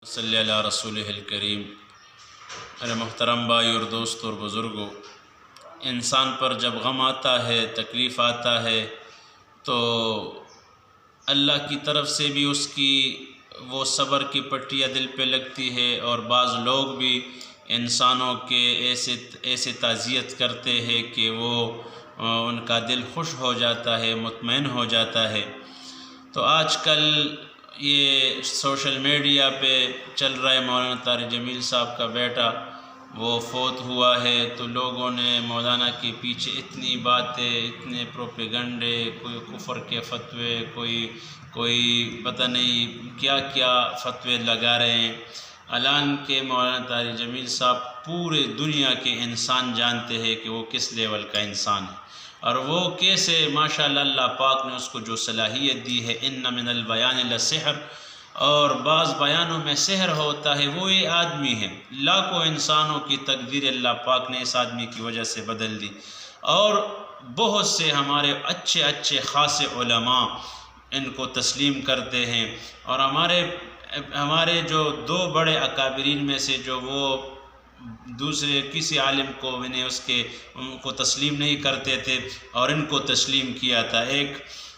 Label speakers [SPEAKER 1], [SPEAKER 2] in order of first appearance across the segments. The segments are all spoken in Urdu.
[SPEAKER 1] صلی اللہ رسول الکریم۔ میرے محترم بھائی اور دوست اور بزرگوں، انسان پر جب غم آتا ہے، تکلیف آتا ہے، تو اللہ کی طرف سے بھی اس کی وہ صبر کی پٹیاں دل پہ لگتی ہے، اور بعض لوگ بھی انسانوں کے ایسے تعزیت کرتے ہیں کہ وہ ان کا دل خوش ہو جاتا ہے، مطمئن ہو جاتا ہے۔ تو آج کل یہ سوشل میڈیا پہ چل رہا ہے، مولانا طارق جمیل صاحب کا بیٹا وہ فوت ہوا ہے، تو لوگوں نے مولانا کے پیچھے اتنی باتیں، اتنے پروپیگنڈے، کوئی کفر کے فتوے، کوئی پتہ نہیں کیا کیا فتوے لگا رہے ہیں۔ اعلان کے مولانا طارق جمیل صاحب پورے دنیا کے انسان جانتے ہیں کہ وہ کس لیول کا انسان ہے، اور وہ کیسے ماشاءاللہ اللہ پاک نے اس کو جو صلاحیت دی ہے، ان من البیان لسحر، اور بعض بیانوں میں سحر ہوتا ہے، وہ یہ آدمی ہے۔ لاکھوں انسانوں کی تقدیر اللہ پاک نے اس آدمی کی وجہ سے بدل دی، اور بہت سے ہمارے اچھے خاصے علماء ان کو تسلیم کرتے ہیں، اور ہمارے جو دو بڑے اکابرین میں سے جو وہ دوسرے کسی عالم کو ان کو تسلیم نہیں کرتے تھے اور ان کو تسلیم کیا تھا، ایک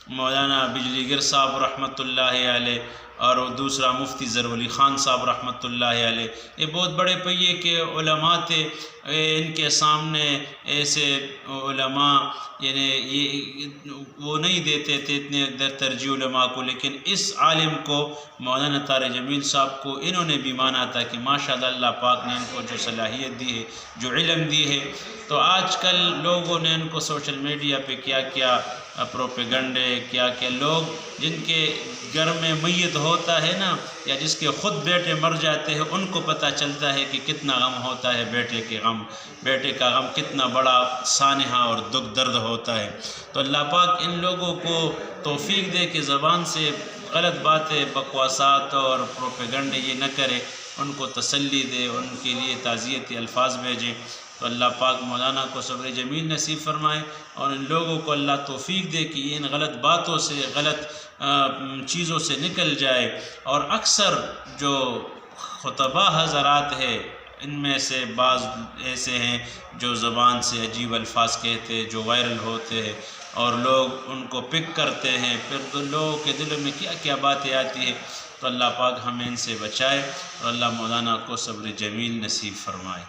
[SPEAKER 1] مولانا بجلی گر صاحب رحمۃ اللہ علیہ، اور دوسرا مفتی ظہور علی خان صاحب رحمۃ اللہ علیہ۔ یہ بہت بڑے پہیے کے علماء تھے، ان کے سامنے ایسے علماء یعنی وہ نہیں دیتے تھے اتنے ترجیح علماء کو، لیکن اس عالم کو مولانا طارق جمیل صاحب کو انہوں نے بھی مانا تھا کہ ماشاءاللہ اللہ پاک نے ان کو جو صلاحیت دی ہے، جو علم دی ہے۔ تو آج کل لوگوں نے ان کو سوشل میڈیا پہ کیا پروپیگنڈے، کیا لوگ جن کے گھر میں میت ہوتا ہے نا، یا جس کے خود بیٹے مر جاتے ہیں، ان کو پتہ چلتا ہے کہ کتنا غم ہوتا ہے، بیٹے کا غم کتنا بڑا سانحہ اور دکھ درد ہوتا ہے۔ تو اللہ پاک ان لوگوں کو توفیق دے کہ زبان سے غلط باتیں، بکواسات اور پروپیگنڈے یہ نہ کرے، ان کو تسلی دے، ان کے لیے تعزیتی الفاظ بھیجے۔ تو اللہ پاک مولانا کو صبر جمیل نصیب فرمائے، اور ان لوگوں کو اللہ توفیق دے کہ یہ ان غلط باتوں سے، غلط چیزوں سے نکل جائے۔ اور اکثر جو خطباء حضرات ہیں، ان میں سے بعض ایسے ہیں جو زبان سے عجیب الفاظ کہتے، جو وائرل ہوتے ہیں، اور لوگ ان کو پک کرتے ہیں، پھر لوگوں کے دلوں میں کیا باتیں آتی ہیں۔ تو اللہ پاک ہمیں ان سے بچائے، اور اللہ مولانا کو صبر جمیل نصیب فرمائے۔